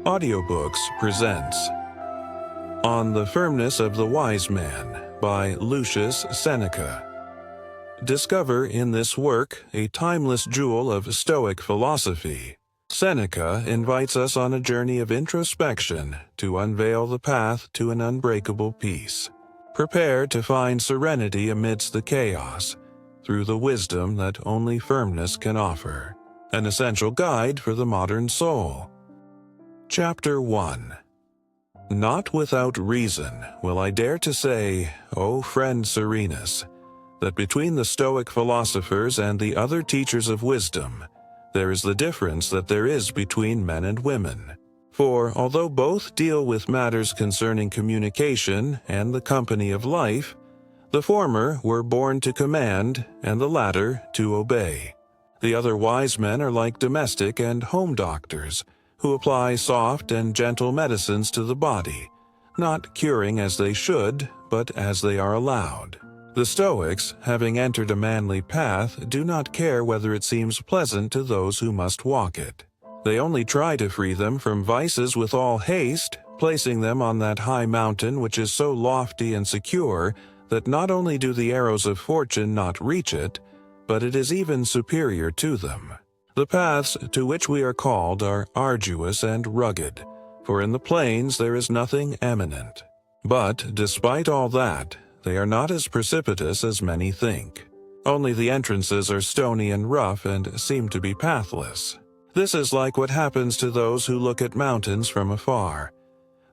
Audiobooks presents On the Firmness of the Wise Man by Lucius Seneca. Discover in this work a timeless jewel of Stoic philosophy. Seneca invites us on a journey of introspection to unveil the path to an unbreakable peace. Prepare to find serenity amidst the chaos, through the wisdom that only firmness can offer. An essential guide for the modern soul. Chapter 1. Not without reason will I dare to say, O friend Serenus, that between the Stoic philosophers and the other teachers of wisdom, there is the difference that there is between men and women. For although both deal with matters concerning communication and the company of life, the former were born to command and the latter to obey. The other wise men are like domestic and home doctors, who apply soft and gentle medicines to the body, not curing as they should, but as they are allowed. The Stoics, having entered a manly path, do not care whether it seems pleasant to those who must walk it. They only try to free them from vices with all haste, placing them on that high mountain which is so lofty and secure that not only do the arrows of fortune not reach it, but it is even superior to them. The paths to which we are called are arduous and rugged, for in the plains there is nothing eminent. But, despite all that, they are not as precipitous as many think. Only the entrances are stony and rough and seem to be pathless. This is like what happens to those who look at mountains from afar.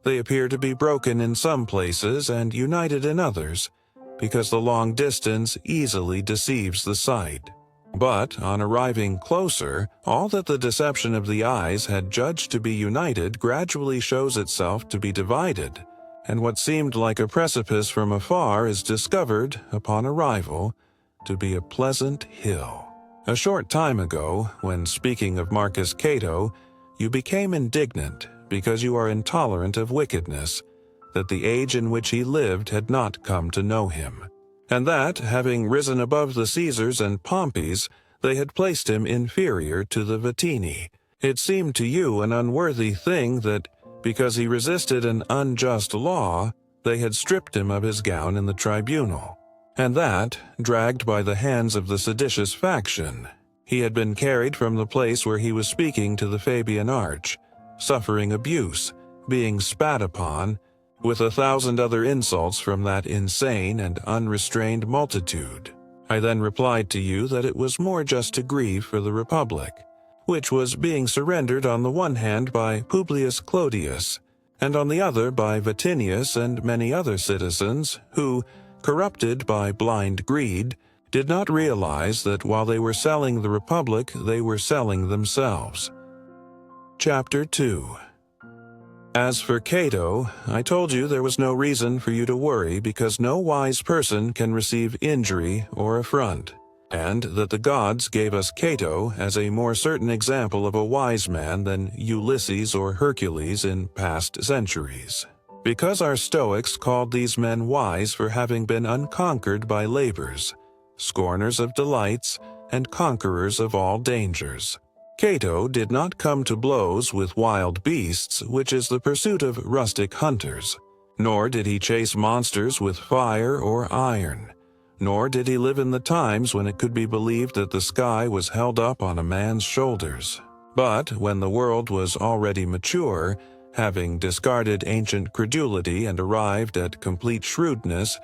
They appear to be broken in some places and united in others, because the long distance easily deceives the sight. But, on arriving closer, all that the deception of the eyes had judged to be united gradually shows itself to be divided, and what seemed like a precipice from afar is discovered, upon arrival, to be a pleasant hill. A short time ago, when speaking of Marcus Cato, you became indignant because you are intolerant of wickedness, that the age in which he lived had not come to know him, and that, having risen above the Caesars and Pompeys, they had placed him inferior to the Vatini. It seemed to you an unworthy thing that, because he resisted an unjust law, they had stripped him of his gown in the tribunal, and that, dragged by the hands of the seditious faction, he had been carried from the place where he was speaking to the Fabian Arch, suffering abuse, being spat upon, with 1,000 other insults from that insane and unrestrained multitude. I then replied to you that it was more just to grieve for the Republic, which was being surrendered on the one hand by Publius Clodius, and on the other by Vatinius and many other citizens who, corrupted by blind greed, did not realize that while they were selling the Republic, they were selling themselves. Chapter 2. As for Cato, I told you there was no reason for you to worry because no wise person can receive injury or affront, and that the gods gave us Cato as a more certain example of a wise man than Ulysses or Hercules in past centuries. Because our Stoics called these men wise for having been unconquered by labors, scorners of delights, and conquerors of all dangers. Cato did not come to blows with wild beasts, which is the pursuit of rustic hunters, nor did he chase monsters with fire or iron, nor did he live in the times when it could be believed that the sky was held up on a man's shoulders. But when the world was already mature, having discarded ancient credulity and arrived at complete shrewdness,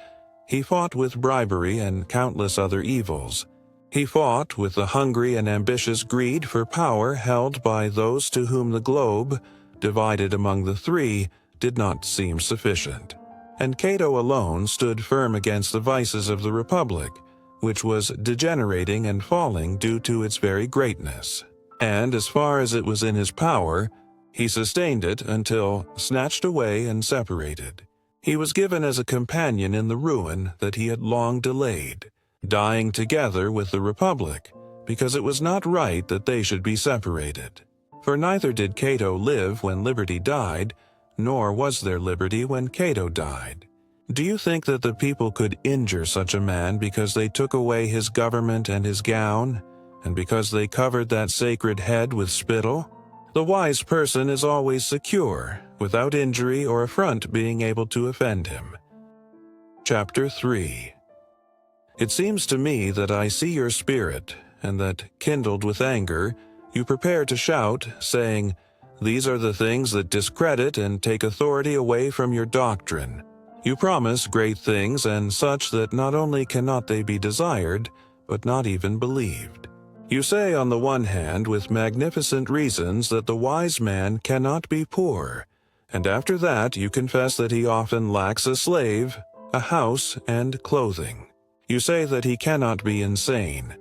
he fought with bribery and countless other evils. He fought with the hungry and ambitious greed for power held by those to whom the globe, divided among the three, did not seem sufficient. And Cato alone stood firm against the vices of the Republic, which was degenerating and falling due to its very greatness. And as far as it was in his power, he sustained it until, snatched away and separated, he was given as a companion in the ruin that he had long delayed, dying together with the Republic, because it was not right that they should be separated. For neither did Cato live when liberty died, nor was there liberty when Cato died. Do you think that the people could injure such a man because they took away his government and his gown, and because they covered that sacred head with spittle? The wise person is always secure, without injury or affront being able to offend him. Chapter 3. It seems to me that I see your spirit, and that, kindled with anger, you prepare to shout, saying, "These are the things that discredit and take authority away from your doctrine." You promise great things and such that not only cannot they be desired, but not even believed. You say on the one hand with magnificent reasons that the wise man cannot be poor, and after that you confess that he often lacks a slave, a house, and clothing. You say that he cannot be insane,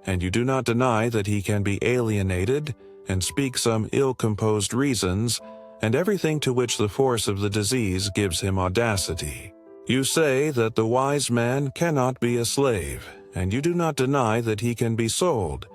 and you do not deny that he can be alienated and speak some ill-composed reasons, and everything to which the force of the disease gives him audacity. You say that the wise man cannot be a slave, and you do not deny that he can be sold,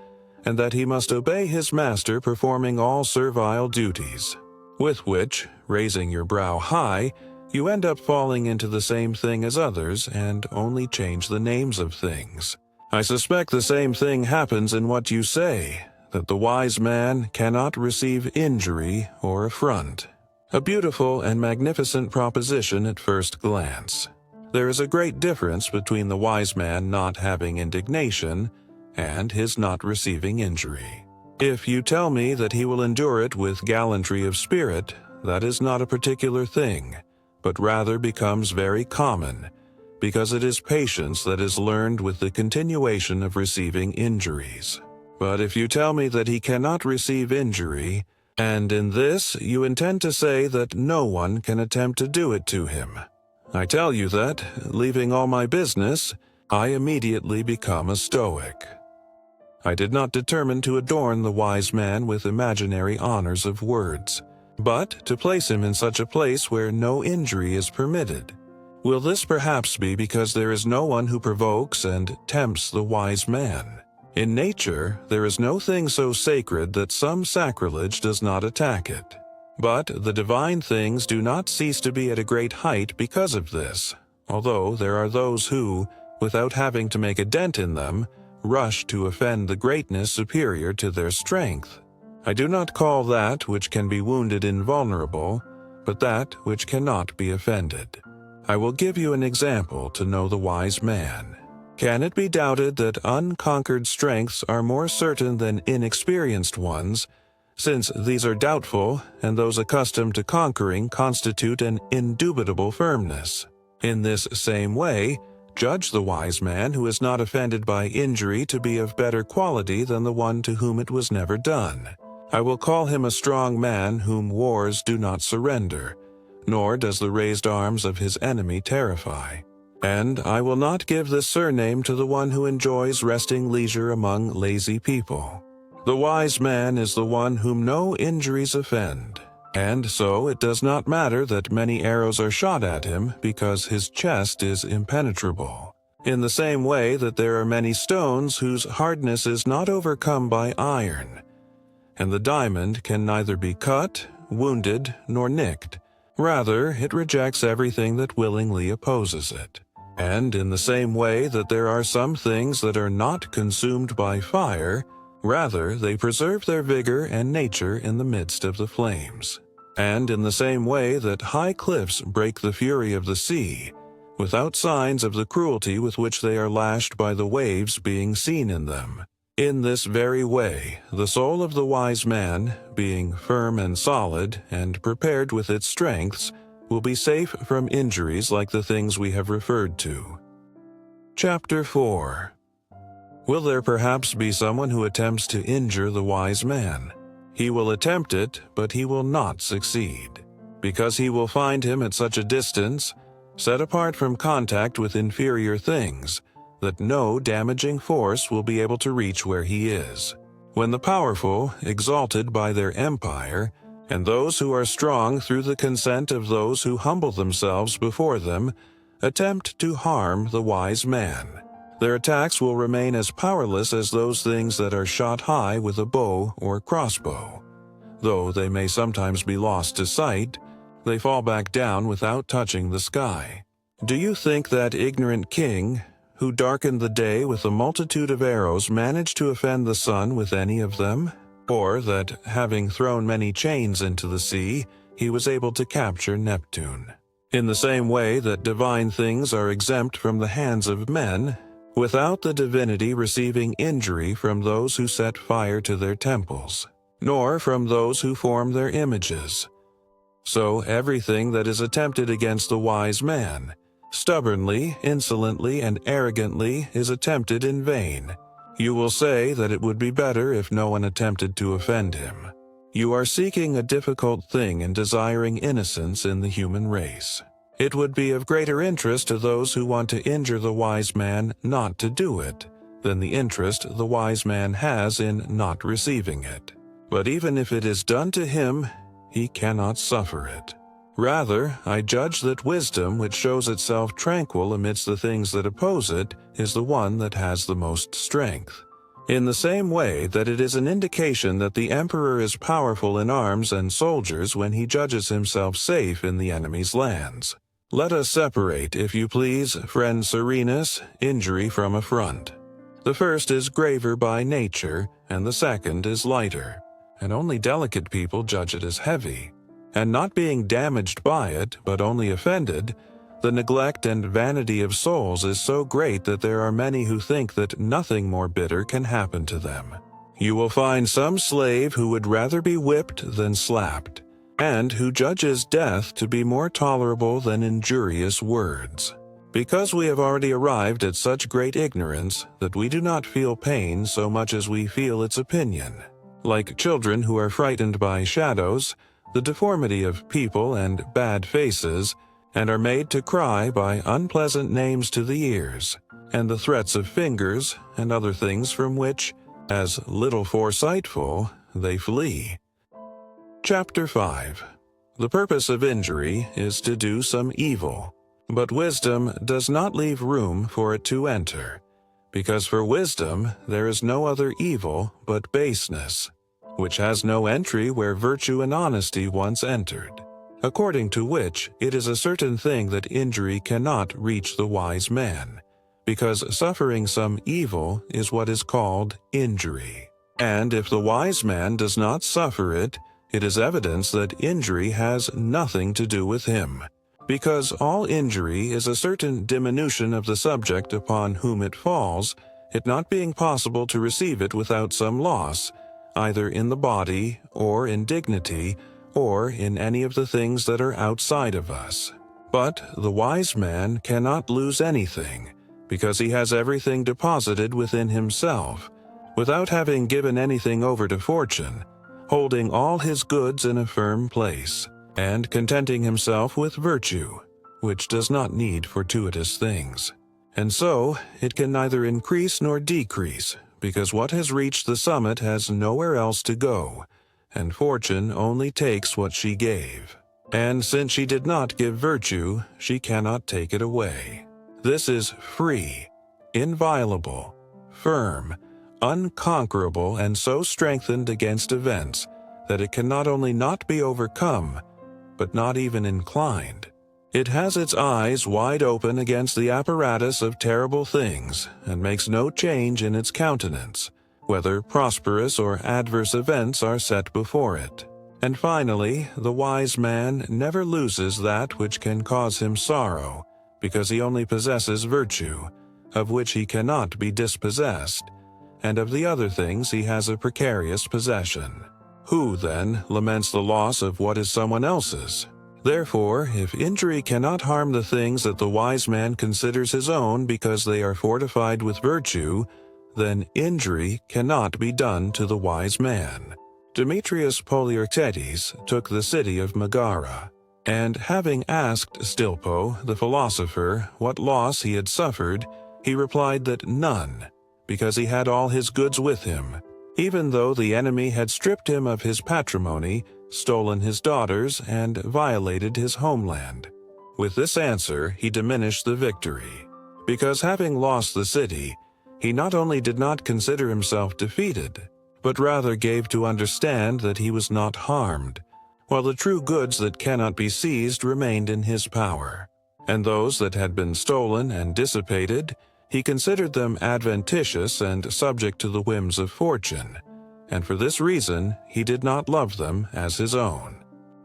and that he must obey his master performing all servile duties. With which, raising your brow high, you end up falling into the same thing as others and only change the names of things. I suspect the same thing happens in what you say, that the wise man cannot receive injury or affront. A beautiful and magnificent proposition at first glance. There is a great difference between the wise man not having indignation and his not receiving injury. If you tell me that he will endure it with gallantry of spirit, that is not a particular thing, but rather becomes very common, because it is patience that is learned with the continuation of receiving injuries. But if you tell me that he cannot receive injury, and in this you intend to say that no one can attempt to do it to him, I tell you that, leaving all my business, I immediately become a Stoic. I did not determine to adorn the wise man with imaginary honors of words, but to place him in such a place where no injury is permitted. Will this perhaps be because there is no one who provokes and tempts the wise man? In nature, there is no thing so sacred that some sacrilege does not attack it. But the divine things do not cease to be at a great height because of this, although there are those who, without having to make a dent in them, rush to offend the greatness superior to their strength. I do not call that which can be wounded invulnerable, but that which cannot be offended. I will give you an example to know the wise man. Can it be doubted that unconquered strengths are more certain than inexperienced ones, since these are doubtful, and those accustomed to conquering constitute an indubitable firmness? In this same way, judge the wise man who is not offended by injury to be of better quality than the one to whom it was never done. I will call him a strong man whom wars do not surrender, nor does the raised arms of his enemy terrify. And I will not give this surname to the one who enjoys resting leisure among lazy people. The wise man is the one whom no injuries offend, and so it does not matter that many arrows are shot at him because his chest is impenetrable. In the same way that there are many stones whose hardness is not overcome by iron, and the diamond can neither be cut, wounded, nor nicked. Rather, it rejects everything that willingly opposes it. And in the same way that there are some things that are not consumed by fire, rather they preserve their vigor and nature in the midst of the flames. And in the same way that high cliffs break the fury of the sea, without signs of the cruelty with which they are lashed by the waves being seen in them. In this very way, the soul of the wise man, being firm and solid, and prepared with its strengths, will be safe from injuries like the things we have referred to. Chapter 4. Will there perhaps be someone who attempts to injure the wise man? He will attempt it, but he will not succeed, because he will find him at such a distance, set apart from contact with inferior things, that no damaging force will be able to reach where he is. When the powerful, exalted by their empire, and those who are strong through the consent of those who humble themselves before them, attempt to harm the wise man, their attacks will remain as powerless as those things that are shot high with a bow or crossbow. Though they may sometimes be lost to sight, they fall back down without touching the sky. Do you think that ignorant king, who darkened the day with a multitude of arrows, managed to offend the sun with any of them? or that, having thrown many chains into the sea, he was able to capture Neptune. In the same way that divine things are exempt from the hands of men, without the divinity receiving injury from those who set fire to their temples, nor from those who form their images. So everything that is attempted against the wise man, stubbornly, insolently, and arrogantly, is attempted in vain. You will say that it would be better if no one attempted to offend him. You are seeking a difficult thing in desiring innocence in the human race. It would be of greater interest to those who want to injure the wise man not to do it, than the interest the wise man has in not receiving it. But even if it is done to him, he cannot suffer it. Rather, I judge that wisdom, which shows itself tranquil amidst the things that oppose it, is the one that has the most strength. In the same way that it is an indication that the emperor is powerful in arms and soldiers when he judges himself safe in the enemy's lands. Let us separate, if you please, friend Serenus, injury from affront. The first is graver by nature, and the second is lighter, and only delicate people judge it as heavy. And not being damaged by it, but only offended, the neglect and vanity of souls is so great that there are many who think that nothing more bitter can happen to them. You will find some slave who would rather be whipped than slapped, and who judges death to be more tolerable than injurious words. Because we have already arrived at such great ignorance that we do not feel pain so much as we feel its opinion. Like children who are frightened by shadows, the deformity of people and bad faces, and are made to cry by unpleasant names to the ears, and the threats of fingers and other things from which, as little foresightful, they flee. Chapter 5. The purpose of injury is to do some evil, but wisdom does not leave room for it to enter, because for wisdom there is no other evil but baseness, which has no entry where virtue and honesty once entered, according to which it is a certain thing that injury cannot reach the wise man, because suffering some evil is what is called injury. And if the wise man does not suffer it, it is evidence that injury has nothing to do with him, because all injury is a certain diminution of the subject upon whom it falls, it not being possible to receive it without some loss, either in the body, or in dignity, or in any of the things that are outside of us. But the wise man cannot lose anything, because he has everything deposited within himself, without having given anything over to fortune, holding all his goods in a firm place, and contenting himself with virtue, which does not need fortuitous things. And so it can neither increase nor decrease, because what has reached the summit has nowhere else to go, and fortune only takes what she gave. And since she did not give virtue, she cannot take it away. This is free, inviolable, firm, unconquerable, and so strengthened against events that it can not only not be overcome, but not even inclined. It has its eyes wide open against the apparatus of terrible things, and makes no change in its countenance, whether prosperous or adverse events are set before it. And finally, the wise man never loses that which can cause him sorrow, because he only possesses virtue, of which he cannot be dispossessed, and of the other things he has a precarious possession. Who, then, laments the loss of what is someone else's? Therefore, if injury cannot harm the things that the wise man considers his own because they are fortified with virtue, then injury cannot be done to the wise man. Demetrius Poliorcetes took the city of Megara, and having asked Stilpo, the philosopher, what loss he had suffered, he replied that none, because he had all his goods with him, even though the enemy had stripped him of his patrimony, stolen his daughters, and violated his homeland. With this answer he diminished the victory, because having lost the city, he not only did not consider himself defeated, but rather gave to understand that he was not harmed, while the true goods that cannot be seized remained in his power, and those that had been stolen and dissipated, he considered them adventitious and subject to the whims of fortune, and for this reason he did not love them as his own.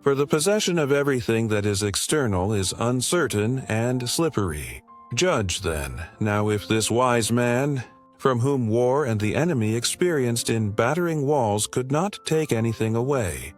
For the possession of everything that is external is uncertain and slippery. Judge then, now if this wise man, from whom war and the enemy experienced in battering walls could not take anything away,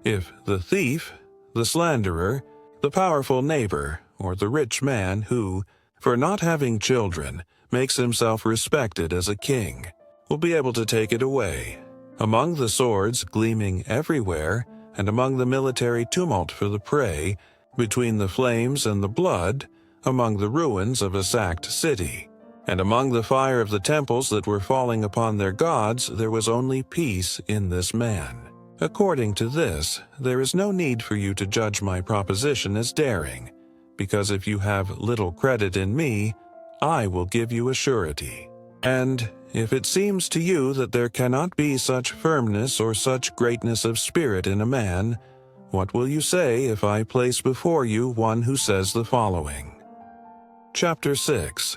if the thief, the slanderer, the powerful neighbor, or the rich man who, for not having children, makes himself respected as a king, will be able to take it away. Among the swords gleaming everywhere, and among the military tumult for the prey, between the flames and the blood, among the ruins of a sacked city, and among the fire of the temples that were falling upon their gods, there was only peace in this man. According to this, there is no need for you to judge my proposition as daring, because if you have little credit in me, I will give you a surety. And if it seems to you that there cannot be such firmness or such greatness of spirit in a man, what will you say if I place before you one who says the following? Chapter 6.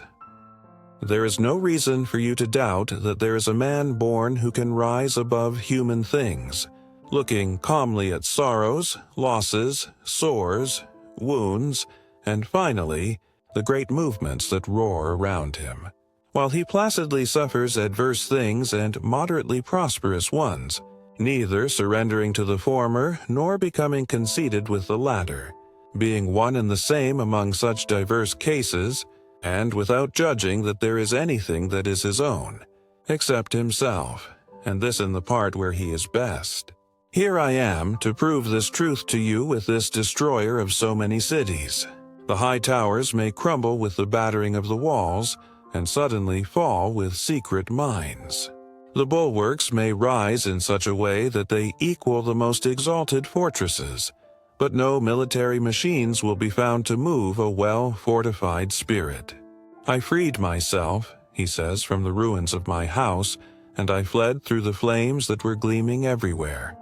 There is no reason for you to doubt that there is a man born who can rise above human things, looking calmly at sorrows, losses, sores, wounds, and finally, the great movements that roar around him, while he placidly suffers adverse things and moderately prosperous ones, neither surrendering to the former nor becoming conceited with the latter, being one and the same among such diverse cases, and without judging that there is anything that is his own, except himself, and this in the part where he is best. Here I am to prove this truth to you with this destroyer of so many cities. The high towers may crumble with the battering of the walls, and suddenly fall with secret mines. The bulwarks may rise in such a way that they equal the most exalted fortresses, but no military machines will be found to move a well-fortified spirit. I freed myself, he says, from the ruins of my house, and I fled through the flames that were gleaming everywhere.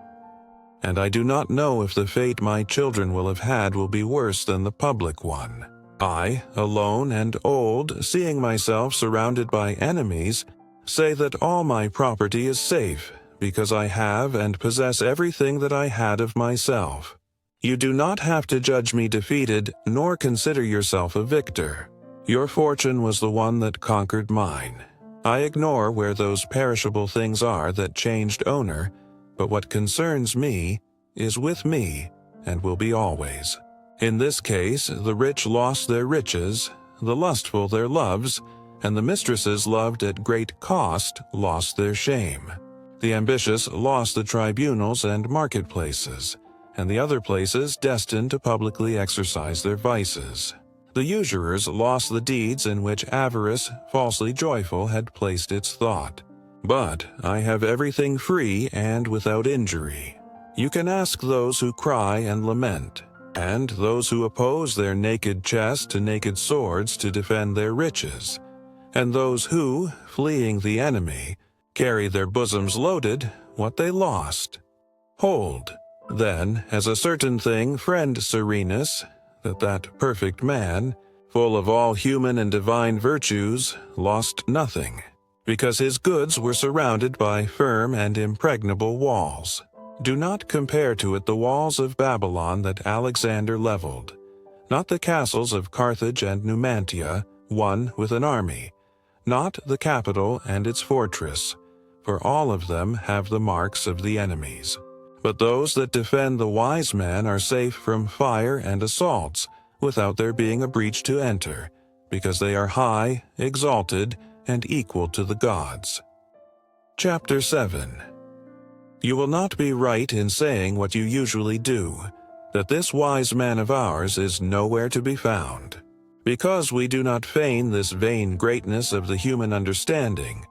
And I do not know if the fate my children will have had will be worse than the public one. I, alone and old, seeing myself surrounded by enemies, say that all my property is safe, because I have and possess everything that I had of myself. You do not have to judge me defeated, nor consider yourself a victor. Your fortune was the one that conquered mine. I ignore where those perishable things are that changed owner, but what concerns me is with me and will be always. In this case, the rich lost their riches, the lustful their loves, and the mistresses loved at great cost lost their shame. The ambitious lost the tribunals and marketplaces, and the other places destined to publicly exercise their vices. The usurers lost the deeds in which avarice, falsely joyful, had placed its thought. But I have everything free and without injury. You can ask those who cry and lament, and those who oppose their naked chest to naked swords to defend their riches, and those who, fleeing the enemy, carry their bosoms loaded, what they lost. Hold, then, as a certain thing, friend Serenus, that perfect man, full of all human and divine virtues, lost nothing, because his goods were surrounded by firm and impregnable walls. Do not compare to it the walls of Babylon that Alexander leveled, not the castles of Carthage and Numantia, one with an army, not the capital and its fortress, for all of them have the marks of the enemies. But those that defend the wise man are safe from fire and assaults, without there being a breach to enter, because they are high, exalted, and equal to the gods. Chapter 7. You will not be right in saying what you usually do, that this wise man of ours is nowhere to be found, because we do not feign this vain greatness of the human understanding,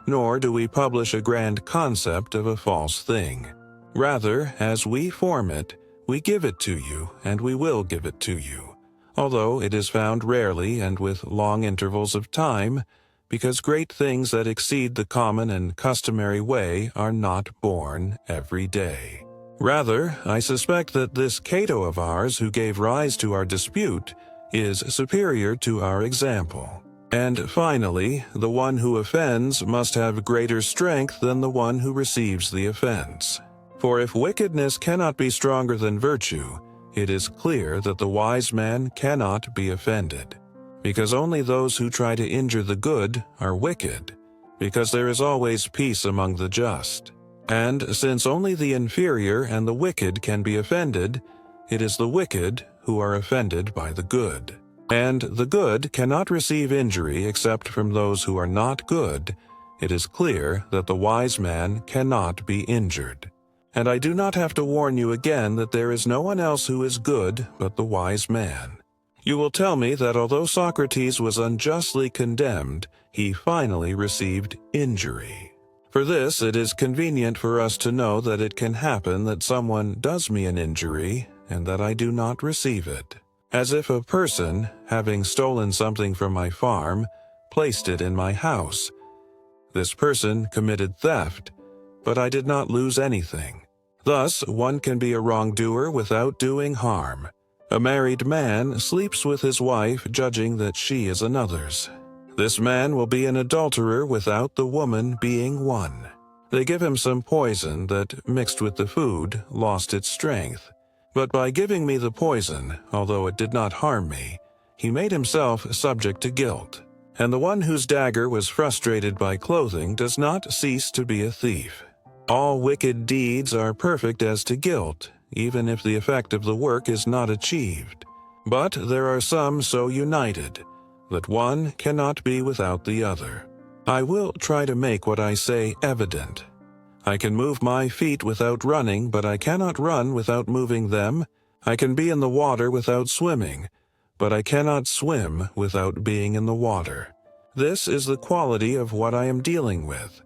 nor do we publish a grand concept of a false thing. Rather, as we form it, we give it to you, and we will give it to you, although it is found rarely and with long intervals of time, because great things that exceed the common and customary way are not born every day. Rather, I suspect that this Cato of ours who gave rise to our dispute is superior to our example. And finally, the one who offends must have greater strength than the one who receives the offense. For if wickedness cannot be stronger than virtue, it is clear that the wise man cannot be offended. Because only those who try to injure the good are wicked, because there is always peace among the just. And since only the inferior and the wicked can be offended, it is the wicked who are offended by the good. And the good cannot receive injury except from those who are not good. It is clear that the wise man cannot be injured. And I do not have to warn you again that there is no one else who is good but the wise man. You will tell me that although Socrates was unjustly condemned, he finally received injury. For this, it is convenient for us to know that it can happen that someone does me an injury and that I do not receive it. As if a person, having stolen something from my farm, placed it in my house. This person committed theft, but I did not lose anything. Thus, one can be a wrongdoer without doing harm. A married man sleeps with his wife, judging that she is another's. This man will be an adulterer without the woman being one. They give him some poison that, mixed with the food, lost its strength. But by giving me the poison, although it did not harm me, he made himself subject to guilt. And the one whose dagger was frustrated by clothing does not cease to be a thief. All wicked deeds are perfect as to guilt, even if the effect of the work is not achieved. But there are some so united that one cannot be without the other. I will try to make what I say evident. I can move my feet without running, but I cannot run without moving them. I can be in the water without swimming, but I cannot swim without being in the water. This is the quality of what I am dealing with.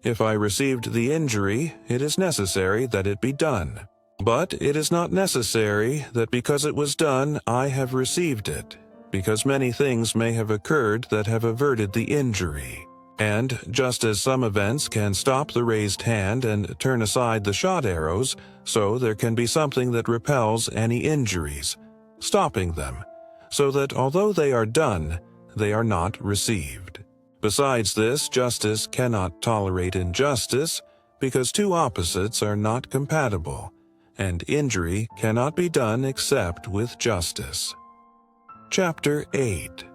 If I received the injury, it is necessary that it be done. But it is not necessary that because it was done, I have received it, because many things may have occurred that have averted the injury. And just as some events can stop the raised hand and turn aside the shot arrows, so there can be something that repels any injuries, stopping them, so that although they are done, they are not received. Besides this, justice cannot tolerate injustice, because two opposites are not compatible, and injury cannot be done except with justice. Chapter 8.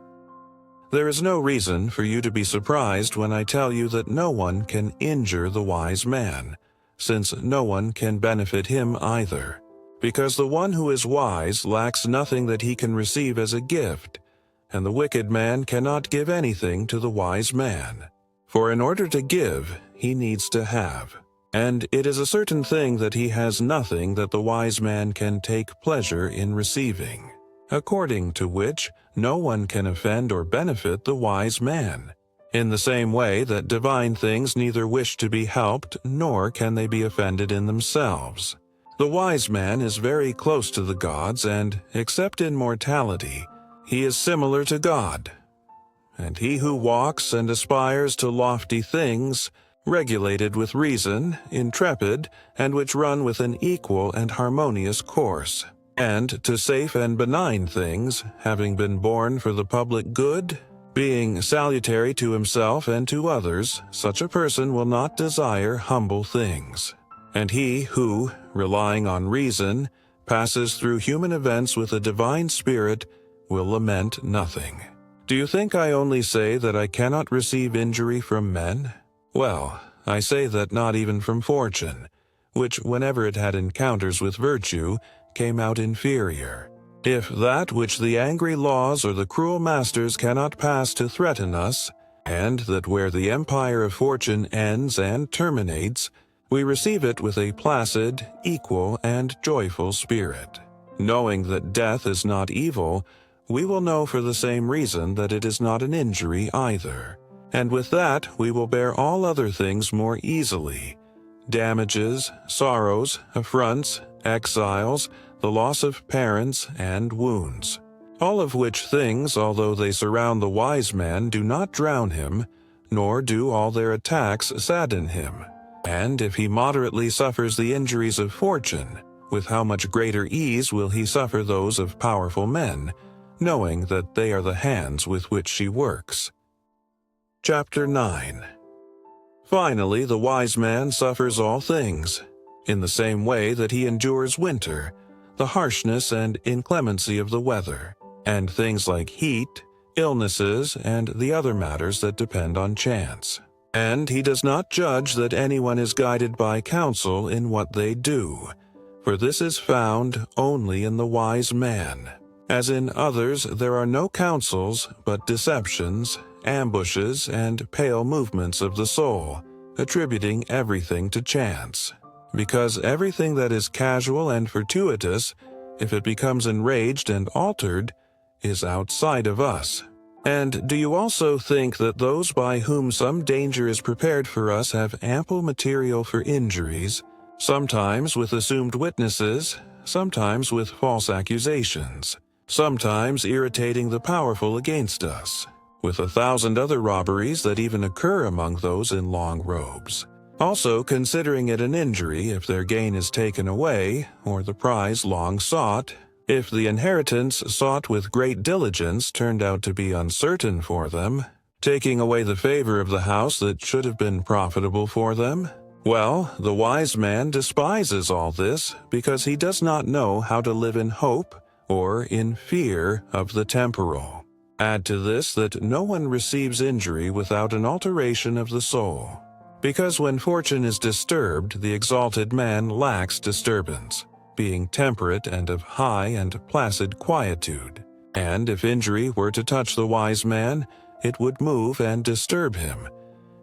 There is no reason for you to be surprised when I tell you that no one can injure the wise man, since no one can benefit him either. Because the one who is wise lacks nothing that he can receive as a gift, and the wicked man cannot give anything to the wise man. For in order to give, he needs to have. And it is a certain thing that he has nothing that the wise man can take pleasure in receiving, according to which no one can offend or benefit the wise man. In the same way that divine things neither wish to be helped, nor can they be offended in themselves. The wise man is very close to the gods, and, except in mortality, he is similar to God. And he who walks and aspires to lofty things, regulated with reason, intrepid, and which run with an equal and harmonious course, and to safe and benign things, having been born for the public good, being salutary to himself and to others, such a person will not desire humble things. And he who, relying on reason, passes through human events with a divine spirit, will lament nothing. Do you think I only say that I cannot receive injury from men? Well, I say that not even from fortune, which, whenever it had encounters with virtue, came out inferior. If that which the angry laws or the cruel masters cannot pass to threaten us, and that where the empire of fortune ends and terminates, we receive it with a placid, equal, and joyful spirit. Knowing that death is not evil, we will know for the same reason that it is not an injury either. And with that we will bear all other things more easily: damages, sorrows, affronts, exiles, the loss of parents, and wounds. All of which things, although they surround the wise man, do not drown him, nor do all their attacks sadden him. And if he moderately suffers the injuries of fortune, with how much greater ease will he suffer those of powerful men, knowing that they are the hands with which she works. Chapter 9. Finally, the wise man suffers all things, in the same way that he endures winter, the harshness and inclemency of the weather, and things like heat, illnesses, and the other matters that depend on chance. And he does not judge that anyone is guided by counsel in what they do, for this is found only in the wise man. As in others, there are no counsels, but deceptions, ambushes, and pale movements of the soul, attributing everything to chance. Because everything that is casual and fortuitous, if it becomes enraged and altered, is outside of us. And do you also think that those by whom some danger is prepared for us have ample material for injuries, sometimes with assumed witnesses, sometimes with false accusations, sometimes irritating the powerful against us, with 1,000 other robberies that even occur among those in long robes? Also considering it an injury if their gain is taken away, or the prize long sought, if the inheritance sought with great diligence turned out to be uncertain for them, taking away the favor of the house that should have been profitable for them. Well, the wise man despises all this because he does not know how to live in hope or in fear of the temporal. Add to this that no one receives injury without an alteration of the soul, because when fortune is disturbed, the exalted man lacks disturbance, being temperate and of high and placid quietude. And if injury were to touch the wise man, it would move and disturb him,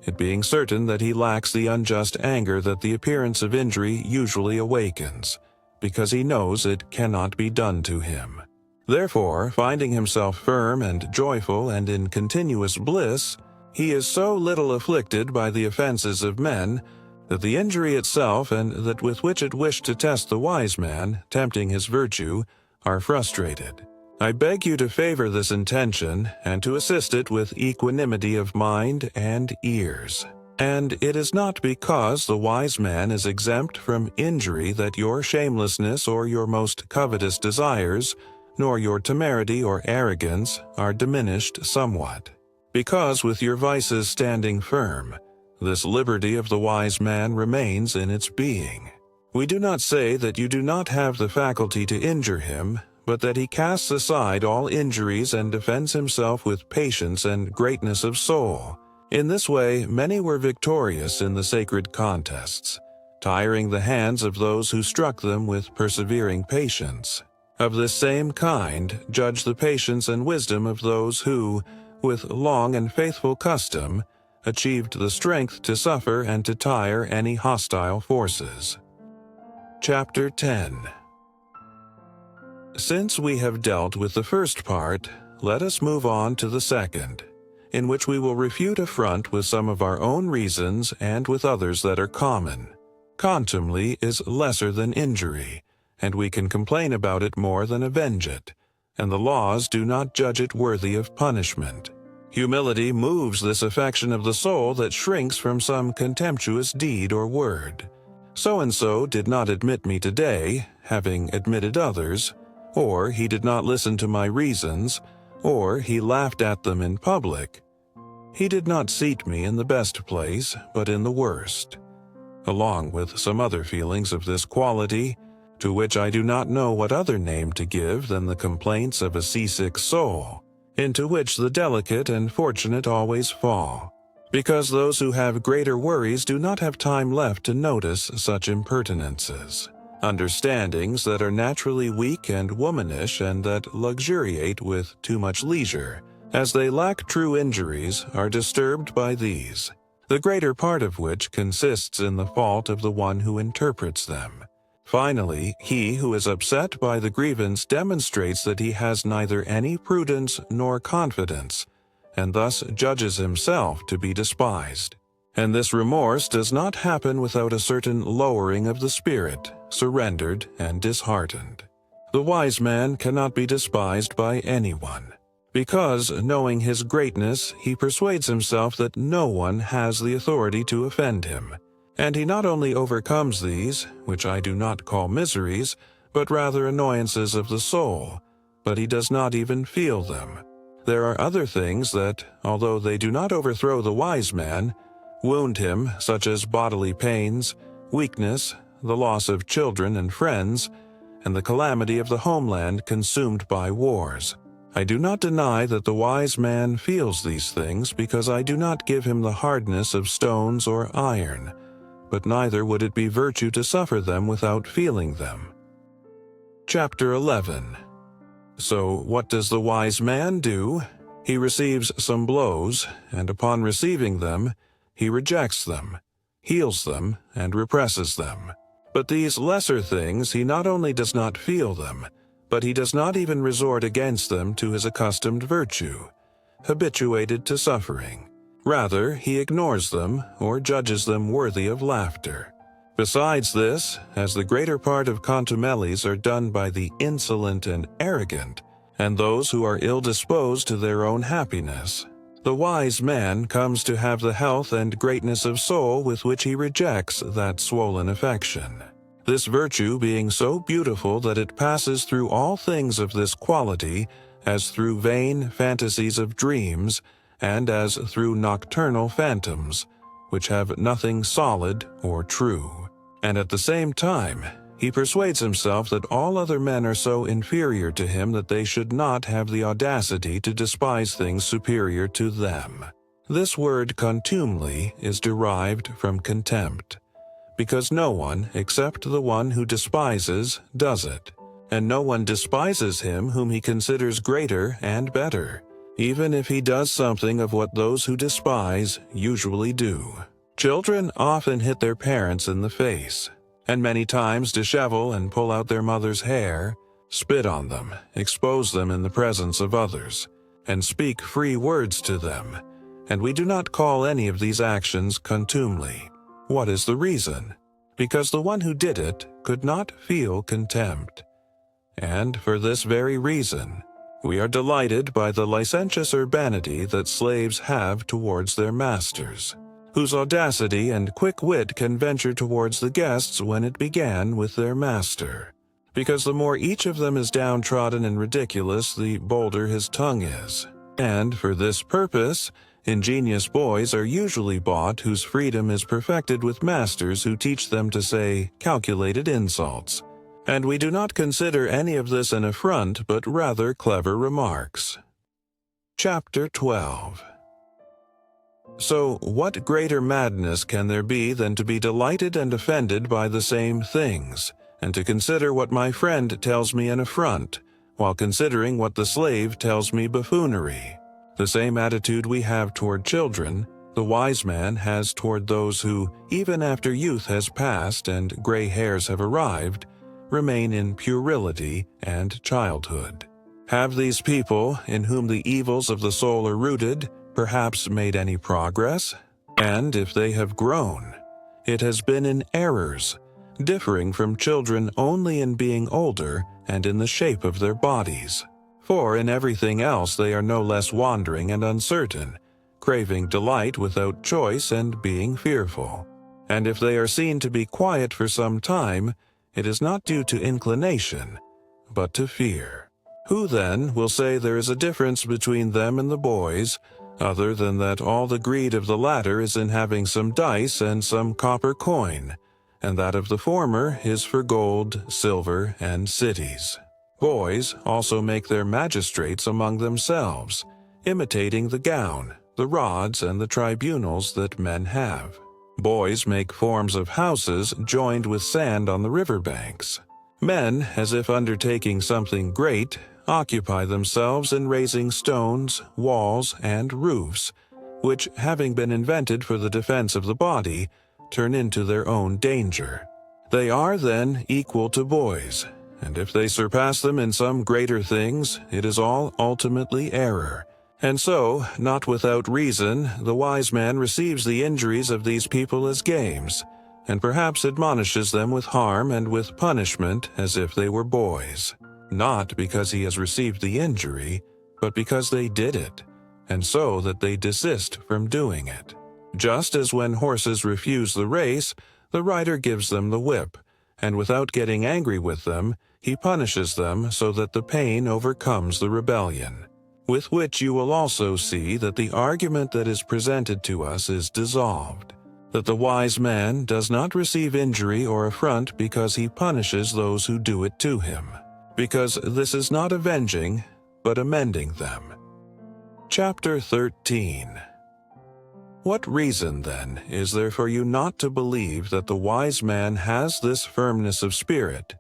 it being certain that he lacks the unjust anger that the appearance of injury usually awakens, because he knows it cannot be done to him. Therefore, finding himself firm and joyful and in continuous bliss, he is so little afflicted by the offenses of men, that the injury itself and that with which it wished to test the wise man, tempting his virtue, are frustrated. I beg you to favor this intention, and to assist it with equanimity of mind and ears. And it is not because the wise man is exempt from injury that your shamelessness or your most covetous desires, nor your temerity or arrogance, are diminished somewhat. Because with your vices standing firm, this liberty of the wise man remains in its being. We do not say that you do not have the faculty to injure him, but that he casts aside all injuries and defends himself with patience and greatness of soul. In this way, many were victorious in the sacred contests, tiring the hands of those who struck them with persevering patience. Of this same kind, judge the patience and wisdom of those who, with long and faithful custom, achieved the strength to suffer and to tire any hostile forces. Chapter 10. Since we have dealt with the first part, let us move on to the second, in which we will refute affront with some of our own reasons and with others that are common. Contumely is lesser than injury, and we can complain about it more than avenge it, and the laws do not judge it worthy of punishment. Humility moves this affection of the soul that shrinks from some contemptuous deed or word. So-and-so did not admit me today, having admitted others, or he did not listen to my reasons, or he laughed at them in public. He did not seat me in the best place, but in the worst. Along with some other feelings of this quality, to which I do not know what other name to give than the complaints of a seasick soul, into which the delicate and fortunate always fall, because those who have greater worries do not have time left to notice such impertinences. Understandings that are naturally weak and womanish and that luxuriate with too much leisure, as they lack true injuries, are disturbed by these, the greater part of which consists in the fault of the one who interprets them. Finally, he who is upset by the grievance demonstrates that he has neither any prudence nor confidence, and thus judges himself to be despised. And this remorse does not happen without a certain lowering of the spirit, surrendered and disheartened. The wise man cannot be despised by anyone, because, knowing his greatness, he persuades himself that no one has the authority to offend him. And he not only overcomes these, which I do not call miseries, but rather annoyances of the soul, but he does not even feel them. There are other things that, although they do not overthrow the wise man, wound him, such as bodily pains, weakness, the loss of children and friends, and the calamity of the homeland consumed by wars. I do not deny that the wise man feels these things, because I do not give him the hardness of stones or iron, but neither would it be virtue to suffer them without feeling them. Chapter 11. So what does the wise man do? He receives some blows, and upon receiving them, he rejects them, heals them, and represses them. But these lesser things he not only does not feel them, but he does not even resort against them to his accustomed virtue, habituated to suffering. Rather, he ignores them or judges them worthy of laughter. Besides this, as the greater part of contumelies are done by the insolent and arrogant, and those who are ill-disposed to their own happiness, the wise man comes to have the health and greatness of soul with which he rejects that swollen affection. This virtue being so beautiful that it passes through all things of this quality, as through vain fantasies of dreams, and as through nocturnal phantoms, which have nothing solid or true. And at the same time, he persuades himself that all other men are so inferior to him that they should not have the audacity to despise things superior to them. This word contumely is derived from contempt, because no one, except the one who despises, does it, and no one despises him whom he considers greater and better, even if he does something of what those who despise usually do. Children often hit their parents in the face, and many times dishevel and pull out their mother's hair, spit on them, expose them in the presence of others, and speak free words to them, and we do not call any of these actions contumely. What is the reason? Because the one who did it could not feel contempt. And for this very reason, we are delighted by the licentious urbanity that slaves have towards their masters, whose audacity and quick wit can venture towards the guests when it began with their master. Because the more each of them is downtrodden and ridiculous, the bolder his tongue is. And for this purpose, ingenious boys are usually bought whose freedom is perfected with masters who teach them to say calculated insults. And we do not consider any of this an affront, but rather clever remarks. Chapter 12. So what greater madness can there be than to be delighted and offended by the same things, and to consider what my friend tells me an affront, while considering what the slave tells me buffoonery? The same attitude we have toward children, the wise man has toward those who, even after youth has passed and gray hairs have arrived, remain in puerility and childhood. Have these people, in whom the evils of the soul are rooted, perhaps made any progress? And if they have grown, it has been in errors, differing from children only in being older and in the shape of their bodies. For in everything else they are no less wandering and uncertain, craving delight without choice and being fearful. And if they are seen to be quiet for some time, it is not due to inclination, but to fear. Who then will say there is a difference between them and the boys, other than that all the greed of the latter is in having some dice and some copper coin, and that of the former is for gold, silver, and cities? Boys also make their magistrates among themselves, imitating the gown, the rods, and the tribunals that men have. Boys make forms of houses joined with sand on the river banks. Men, as if undertaking something great, occupy themselves in raising stones, walls, and roofs, which, having been invented for the defense of the body, turn into their own danger. They are then equal to boys, and if they surpass them in some greater things, it is all ultimately error. And so, not without reason, the wise man receives the injuries of these people as games, and perhaps admonishes them with harm and with punishment as if they were boys. Not because he has received the injury, but because they did it, and so that they desist from doing it. Just as when horses refuse the race, the rider gives them the whip, and without getting angry with them, He punishes them so that the pain overcomes the rebellion, with which you will also see that the argument that is presented to us is dissolved, that the wise man does not receive injury or affront because he punishes those who do it to him, because this is not avenging, but amending them. Chapter 13. What reason, then, is there for you not to believe that the wise man has this firmness of spirit,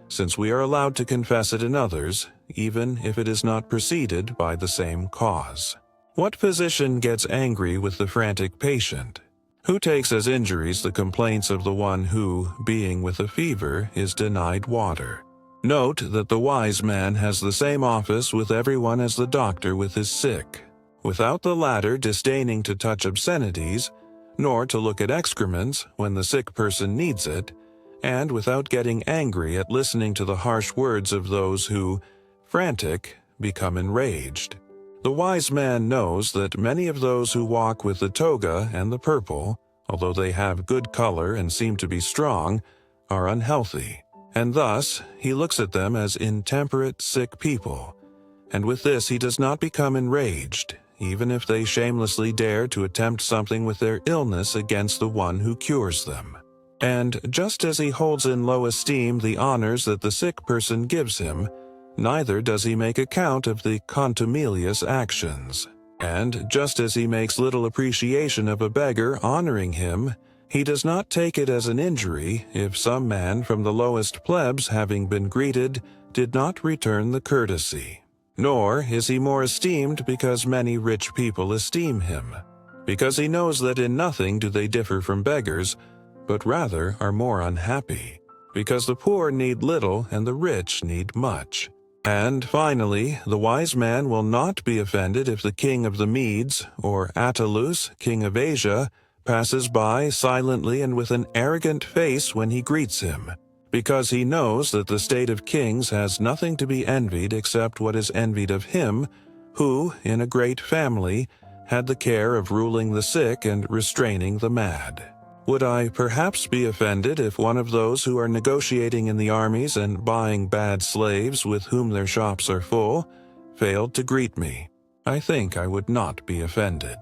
since we are allowed to confess it in others, even if it is not preceded by the same cause? What physician gets angry with the frantic patient? Who takes as injuries the complaints of the one who, being with a fever, is denied water? Note that the wise man has the same office with everyone as the doctor with his sick, without the latter disdaining to touch obscenities, nor to look at excrements when the sick person needs it, and without getting angry at listening to the harsh words of those who, frantic, become enraged. The wise man knows that many of those who walk with the toga and the purple, although they have good color and seem to be strong, are unhealthy, and thus he looks at them as intemperate, sick people, and with this he does not become enraged, even if they shamelessly dare to attempt something with their illness against the one who cures them. And just as he holds in low esteem the honors that the sick person gives him, neither does he make account of the contumelious actions. And just as he makes little appreciation of a beggar honoring him, he does not take it as an injury if some man from the lowest plebs, having been greeted, did not return the courtesy. Nor is he more esteemed because many rich people esteem him, because he knows that in nothing do they differ from beggars, but rather are more unhappy, because the poor need little and the rich need much. And finally, the wise man will not be offended if the king of the Medes, or Attalus, king of Asia, passes by silently and with an arrogant face when he greets him, because he knows that the state of kings has nothing to be envied except what is envied of him, who, in a great family, had the care of ruling the sick and restraining the mad. Would I perhaps be offended if one of those who are negotiating in the armies and buying bad slaves with whom their shops are full failed to greet me? I think I would not be offended.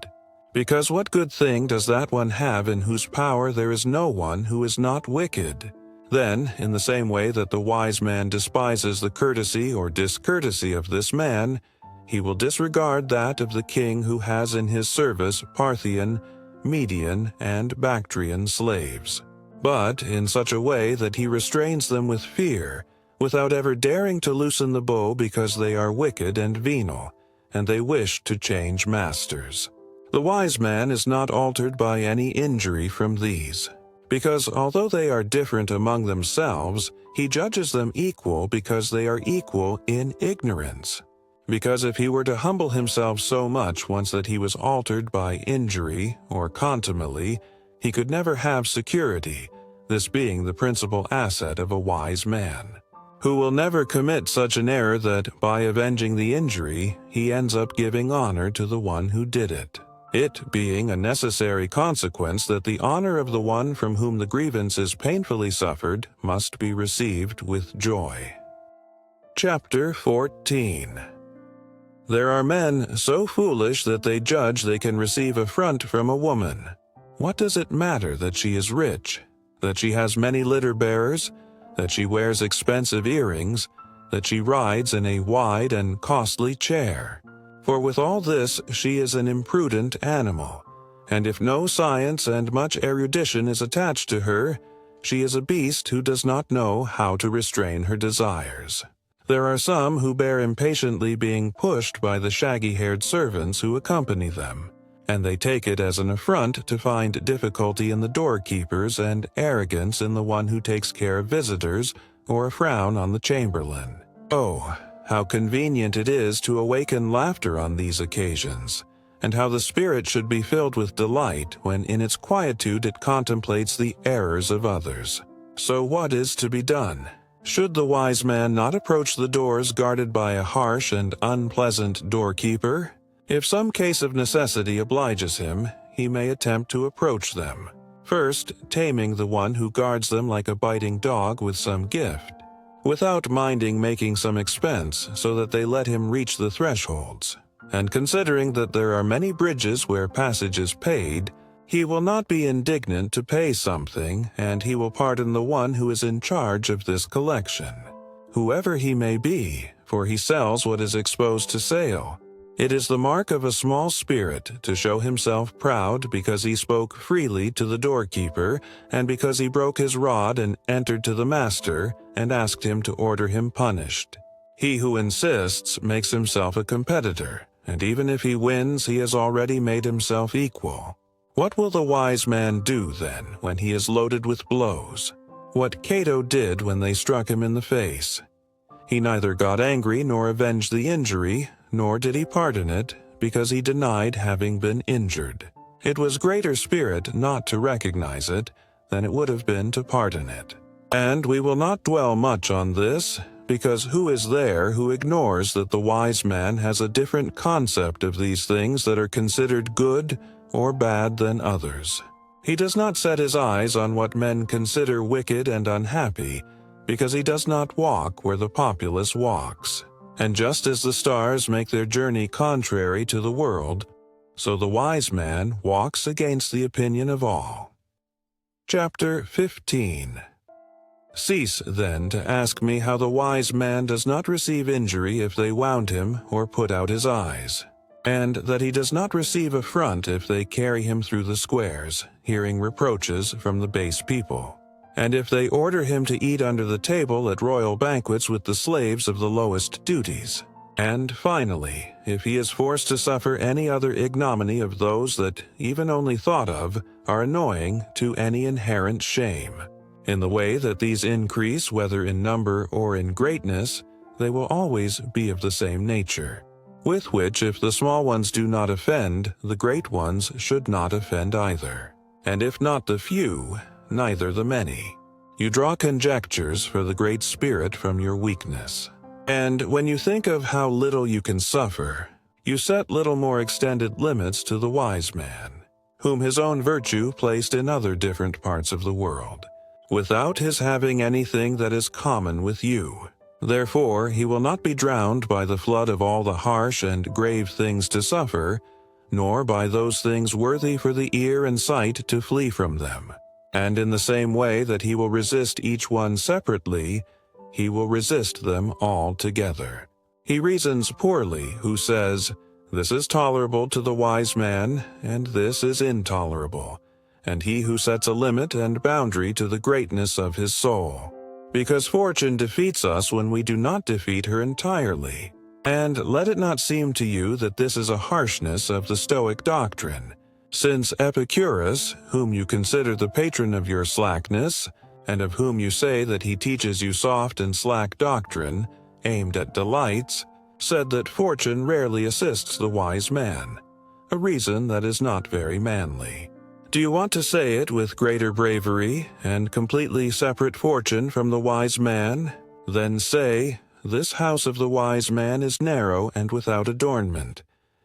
Because what good thing does that one have in whose power there is no one who is not wicked? Then, in the same way that the wise man despises the courtesy or discourtesy of this man, he will disregard that of the king who has in his service Parthian, Median, and Bactrian slaves, but in such a way that he restrains them with fear, without ever daring to loosen the bow because they are wicked and venal, and they wish to change masters. The wise man is not altered by any injury from these, because although they are different among themselves, he judges them equal because they are equal in ignorance. Because if he were to humble himself so much once that he was altered by injury or contumely, he could never have security, this being the principal asset of a wise man, who will never commit such an error that, by avenging the injury, he ends up giving honor to the one who did it, it being a necessary consequence that the honor of the one from whom the grievance is painfully suffered must be received with joy. Chapter 14. There are men so foolish that they judge they can receive affront from a woman. What does it matter that she is rich, that she has many litter bearers, that she wears expensive earrings, that she rides in a wide and costly chair? For with all this she is an imprudent animal, and if no science and much erudition is attached to her, she is a beast who does not know how to restrain her desires. There are some who bear impatiently being pushed by the shaggy-haired servants who accompany them, and they take it as an affront to find difficulty in the doorkeepers and arrogance in the one who takes care of visitors, or a frown on the chamberlain. Oh, how convenient it is to awaken laughter on these occasions, and how the spirit should be filled with delight when in its quietude it contemplates the errors of others. So what is to be done? Should the wise man not approach the doors guarded by a harsh and unpleasant doorkeeper? If some case of necessity obliges him, he may attempt to approach them, first taming the one who guards them like a biting dog with some gift, without minding making some expense so that they let him reach the thresholds. And considering that there are many bridges where passage is paid, he will not be indignant to pay something, and he will pardon the one who is in charge of this collection, whoever he may be, for he sells what is exposed to sale. It is the mark of a small spirit to show himself proud because he spoke freely to the doorkeeper, and because he broke his rod and entered to the master and asked him to order him punished. He who insists makes himself a competitor, and even if he wins, he has already made himself equal. What will the wise man do then when he is loaded with blows? What Cato did when they struck him in the face. He neither got angry nor avenged the injury, nor did he pardon it, because he denied having been injured. It was greater spirit not to recognize it than it would have been to pardon it. And we will not dwell much on this, because who is there who ignores that the wise man has a different concept of these things that are considered good or bad than others? He does not set his eyes on what men consider wicked and unhappy, because he does not walk where the populace walks. And just as the stars make their journey contrary to the world, so the wise man walks against the opinion of all. Chapter 15. Cease, then, to ask me how the wise man does not receive injury if they wound him or put out his eyes, and that he does not receive affront if they carry him through the squares, hearing reproaches from the base people. And if they order him to eat under the table at royal banquets with the slaves of the lowest duties. And finally, if he is forced to suffer any other ignominy of those that, even only thought of, are annoying to any inherent shame. In the way that these increase, whether in number or in greatness, they will always be of the same nature. With which, if the small ones do not offend, the great ones should not offend either. And if not the few, neither the many. You draw conjectures for the Great Spirit from your weakness. And when you think of how little you can suffer, you set little more extended limits to the wise man, whom his own virtue placed in other different parts of the world, without his having anything that is common with you. Therefore, he will not be drowned by the flood of all the harsh and grave things to suffer, nor by those things worthy for the ear and sight to flee from them. And in the same way that he will resist each one separately, he will resist them all together. He reasons poorly who says, "This is tolerable to the wise man, and this is intolerable," and he who sets a limit and boundary to the greatness of his soul. Because fortune defeats us when we do not defeat her entirely. And let it not seem to you that this is a harshness of the Stoic doctrine, since Epicurus, whom you consider the patron of your slackness, and of whom you say that he teaches you soft and slack doctrine, aimed at delights, said that fortune rarely assists the wise man, a reason that is not very manly. Do you want to say it with greater bravery, and completely separate fortune from the wise man? Then say, "This house of the wise man is narrow and without adornment.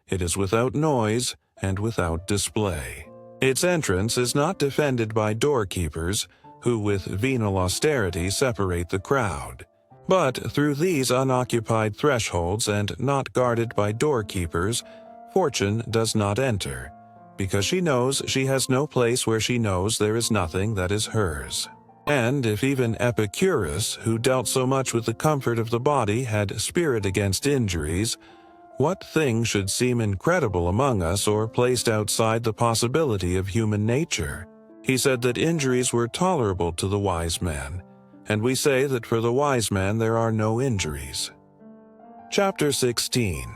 It is without noise, and without display. Its entrance is not defended by doorkeepers, who with venal austerity separate the crowd. But through these unoccupied thresholds and not guarded by doorkeepers, fortune does not enter, because she knows she has no place where she knows there is nothing that is hers." And if even Epicurus, who dealt so much with the comfort of the body, had spirit against injuries, what thing should seem incredible among us or placed outside the possibility of human nature? He said that injuries were tolerable to the wise man, and we say that for the wise man there are no injuries. Chapter 16.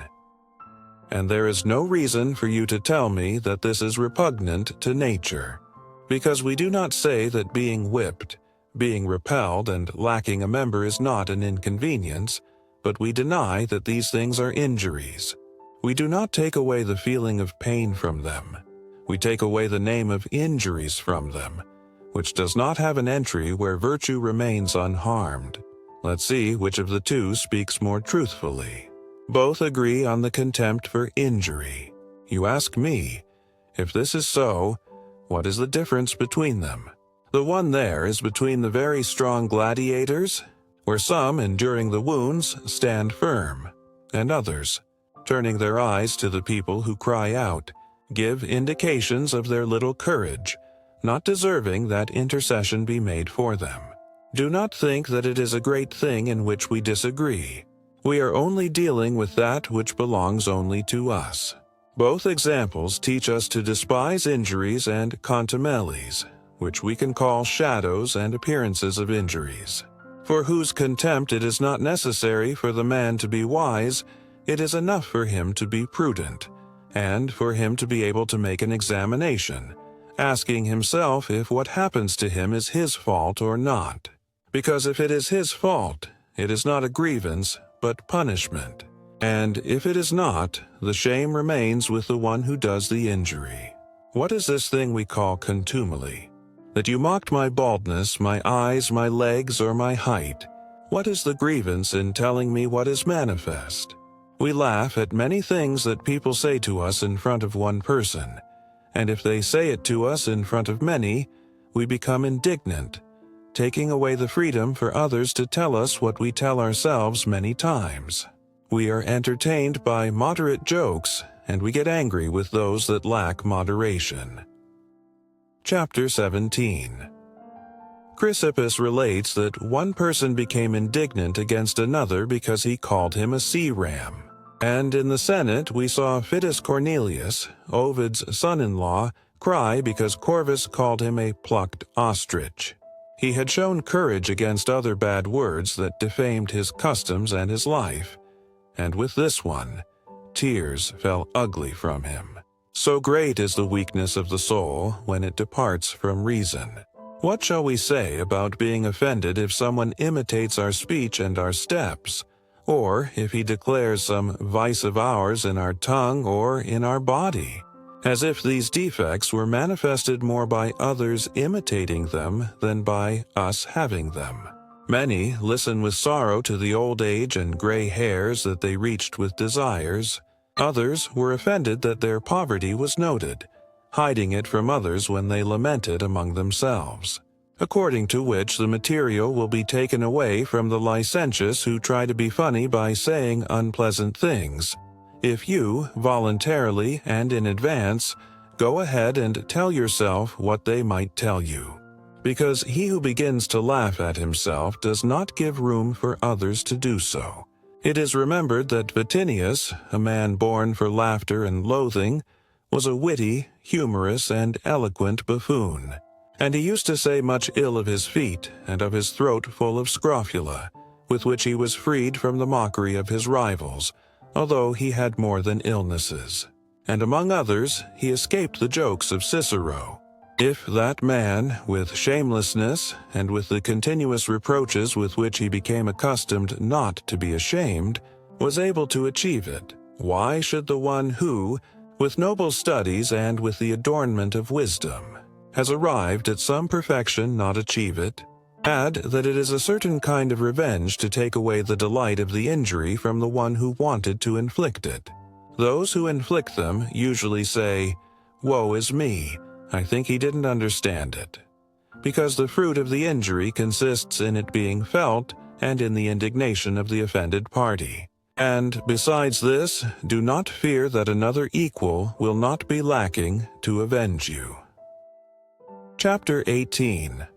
And there is no reason for you to tell me that this is repugnant to nature, because we do not say that being whipped, being repelled, and lacking a member is not an inconvenience, but we deny that these things are injuries. We do not take away the feeling of pain from them. We take away the name of injuries from them, which does not have an entry where virtue remains unharmed. Let's see which of the two speaks more truthfully. Both agree on the contempt for injury. You ask me, if this is so, what is the difference between them? The one there is between the very strong gladiators, where some, enduring the wounds, stand firm, and others, turning their eyes to the people who cry out, give indications of their little courage, not deserving that intercession be made for them. Do not think that it is a great thing in which we disagree. We are only dealing with that which belongs only to us. Both examples teach us to despise injuries and contumelies, which we can call shadows and appearances of injuries, for whose contempt it is not necessary for the man to be wise, it is enough for him to be prudent, and for him to be able to make an examination, asking himself if what happens to him is his fault or not. Because if it is his fault, it is not a grievance, but punishment. And if it is not, the shame remains with the one who does the injury. What is this thing we call contumely? That you mocked my baldness, my eyes, my legs, or my height. What is the grievance in telling me what is manifest? We laugh at many things that people say to us in front of one person, and if they say it to us in front of many, we become indignant, taking away the freedom for others to tell us what we tell ourselves many times. We are entertained by moderate jokes, and we get angry with those that lack moderation. Chapter 17. Chrysippus relates that one person became indignant against another because he called him a sea-ram. And in the Senate we saw Fidus Cornelius, Ovid's son-in-law, cry because Corvus called him a plucked ostrich. He had shown courage against other bad words that defamed his customs and his life, and with this one, tears fell ugly from him. So great is the weakness of the soul when it departs from reason. What shall we say about being offended if someone imitates our speech and our steps, or if he declares some vice of ours in our tongue or in our body? As if these defects were manifested more by others imitating them than by us having them. Many listen with sorrow to the old age and gray hairs that they reached with desires. Others were offended that their poverty was noted, hiding it from others when they lamented among themselves. According to which the material will be taken away from the licentious who try to be funny by saying unpleasant things, if you, voluntarily and in advance, go ahead and tell yourself what they might tell you. Because he who begins to laugh at himself does not give room for others to do so. It is remembered that Vatinius, a man born for laughter and loathing, was a witty, humorous, and eloquent buffoon, and he used to say much ill of his feet and of his throat full of scrofula, with which he was freed from the mockery of his rivals, although he had more than illnesses. And among others, he escaped the jokes of Cicero. If that man, with shamelessness, and with the continuous reproaches with which he became accustomed not to be ashamed, was able to achieve it, why should the one who, with noble studies and with the adornment of wisdom, has arrived at some perfection not achieve it? Add that it is a certain kind of revenge to take away the delight of the injury from the one who wanted to inflict it. Those who inflict them usually say, "Woe is me, I think he didn't understand it," because the fruit of the injury consists in it being felt and in the indignation of the offended party. And besides this, do not fear that another equal will not be lacking to avenge you. Chapter 18.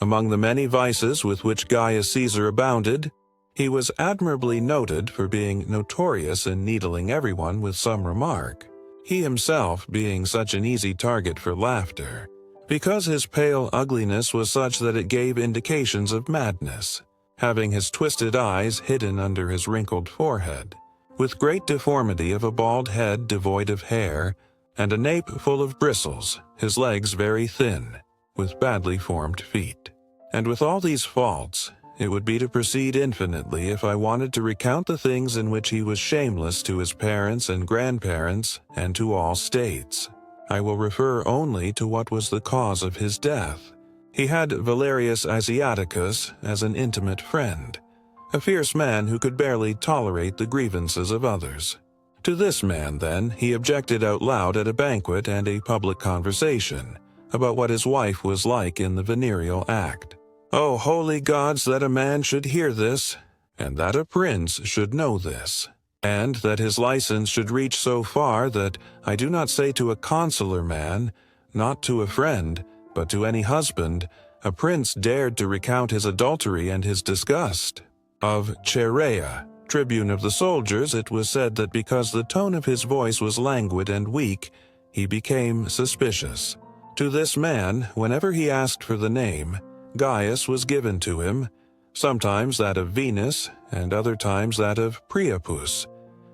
Among the many vices with which Gaius Caesar abounded, he was admirably noted for being notorious in needling everyone with some remark, he himself being such an easy target for laughter, because his pale ugliness was such that it gave indications of madness, having his twisted eyes hidden under his wrinkled forehead, with great deformity of a bald head devoid of hair, and a nape full of bristles, his legs very thin, with badly formed feet. And with all these faults, it would be to proceed infinitely if I wanted to recount the things in which he was shameless to his parents and grandparents and to all states. I will refer only to what was the cause of his death. He had Valerius Asiaticus as an intimate friend, a fierce man who could barely tolerate the grievances of others. To this man, then, he objected out loud at a banquet and a public conversation about what his wife was like in the venereal act. O holy gods, that a man should hear this, and that a prince should know this, and that his license should reach so far that I do not say to a consular man, not to a friend, but to any husband, a prince dared to recount his adultery and his disgust. Of Cherea, tribune of the soldiers, it was said that because the tone of his voice was languid and weak, he became suspicious. To this man, whenever he asked for the name, Gaius was given to him, sometimes that of Venus, and other times that of Priapus,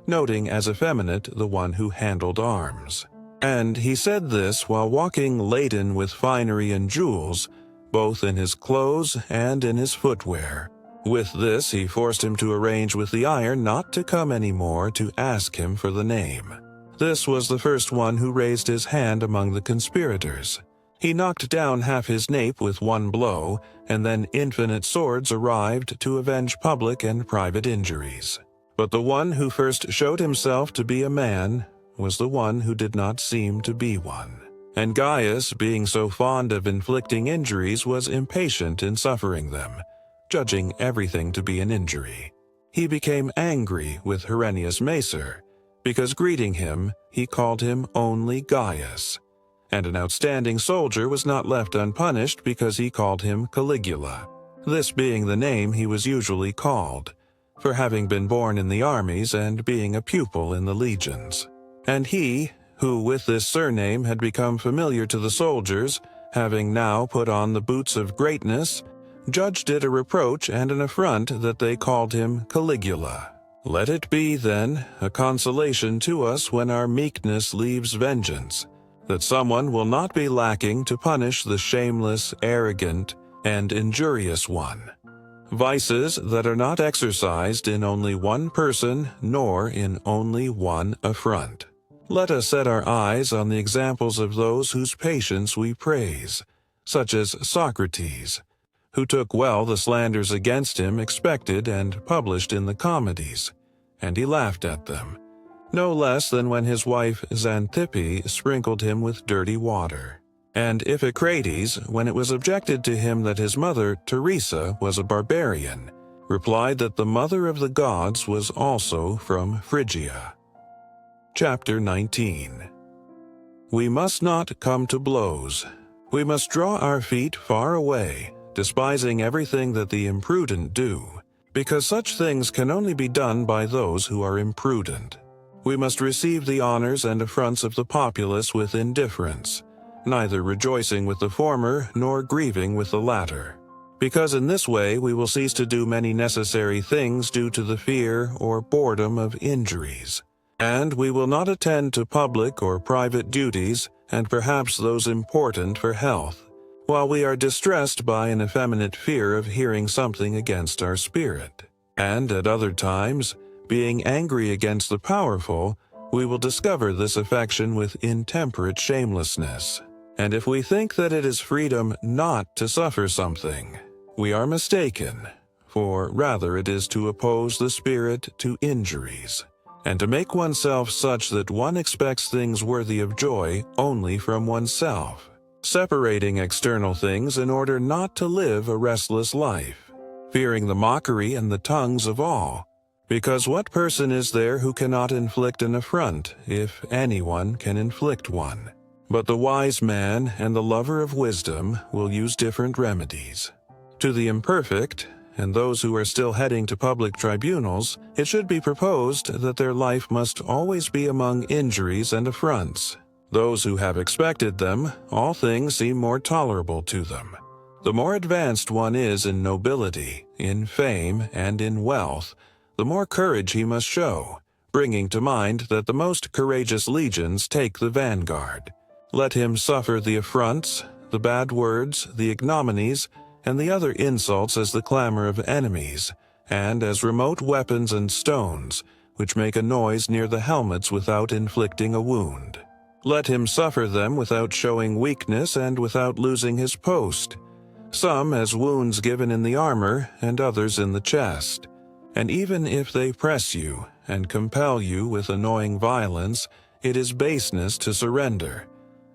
noting as effeminate the one who handled arms. And he said this while walking laden with finery and jewels, both in his clothes and in his footwear. With this he forced him to arrange with the iron not to come any more to ask him for the name. This was the first one who raised his hand among the conspirators. He knocked down half his nape with one blow, and then infinite swords arrived to avenge public and private injuries. But the one who first showed himself to be a man was the one who did not seem to be one. And Gaius, being so fond of inflicting injuries, was impatient in suffering them, judging everything to be an injury. He became angry with Herennius Macer, because greeting him, he called him only Gaius. And an outstanding soldier was not left unpunished because he called him Caligula, this being the name he was usually called, for having been born in the armies and being a pupil in the legions. And he, who with this surname had become familiar to the soldiers, having now put on the boots of greatness, judged it a reproach and an affront that they called him Caligula. Let it be, then, a consolation to us when our meekness leaves vengeance, that someone will not be lacking to punish the shameless, arrogant, and injurious one. Vices that are not exercised in only one person nor in only one affront. Let us set our eyes on the examples of those whose patience we praise, such as Socrates, who took well the slanders against him expected and published in the comedies, and he laughed at them, no less than when his wife Xanthippe sprinkled him with dirty water. And Iphicrates, when it was objected to him that his mother, Teresa, was a barbarian, replied that the mother of the gods was also from Phrygia. Chapter 19. We must not come to blows. We must draw our feet far away, despising everything that the imprudent do, because such things can only be done by those who are imprudent. We must receive the honors and affronts of the populace with indifference, neither rejoicing with the former nor grieving with the latter, because in this way we will cease to do many necessary things due to the fear or boredom of injuries. And we will not attend to public or private duties, and perhaps those important for health, while we are distressed by an effeminate fear of hearing something against our spirit. And at other times, being angry against the powerful, we will discover this affection with intemperate shamelessness. And if we think that it is freedom not to suffer something, we are mistaken, for rather it is to oppose the spirit to injuries, and to make oneself such that one expects things worthy of joy only from oneself, separating external things in order not to live a restless life, fearing the mockery and the tongues of all, because what person is there who cannot inflict an affront, if anyone can inflict one? But the wise man and the lover of wisdom will use different remedies. To the imperfect, and those who are still heading to public tribunals, it should be proposed that their life must always be among injuries and affronts. Those who have expected them, all things seem more tolerable to them. The more advanced one is in nobility, in fame, and in wealth, the more courage he must show, bringing to mind that the most courageous legions take the vanguard. Let him suffer the affronts, the bad words, the ignominies, and the other insults as the clamor of enemies, and as remote weapons and stones, which make a noise near the helmets without inflicting a wound. Let him suffer them without showing weakness and without losing his post, some as wounds given in the armor and others in the chest. And even if they press you and compel you with annoying violence, it is baseness to surrender.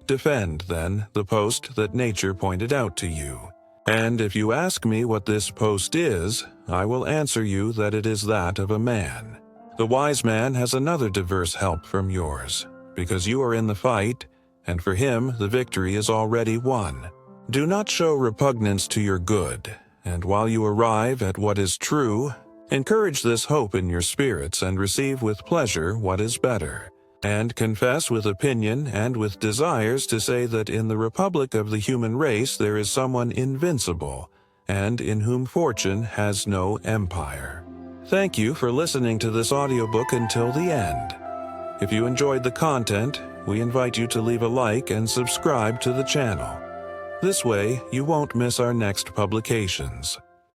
Defend, then, the post that nature pointed out to you. And if you ask me what this post is, I will answer you that it is that of a man. The wise man has another diverse help from yours, because you are in the fight, and for him the victory is already won. Do not show repugnance to your good, and while you arrive at what is true, encourage this hope in your spirits and receive with pleasure what is better, and confess with opinion and with desires to say that in the republic of the human race there is someone invincible, and in whom fortune has no empire. Thank you for listening to this audiobook until the end. If you enjoyed the content, we invite you to leave a like and subscribe to the channel. This way, you won't miss our next publications.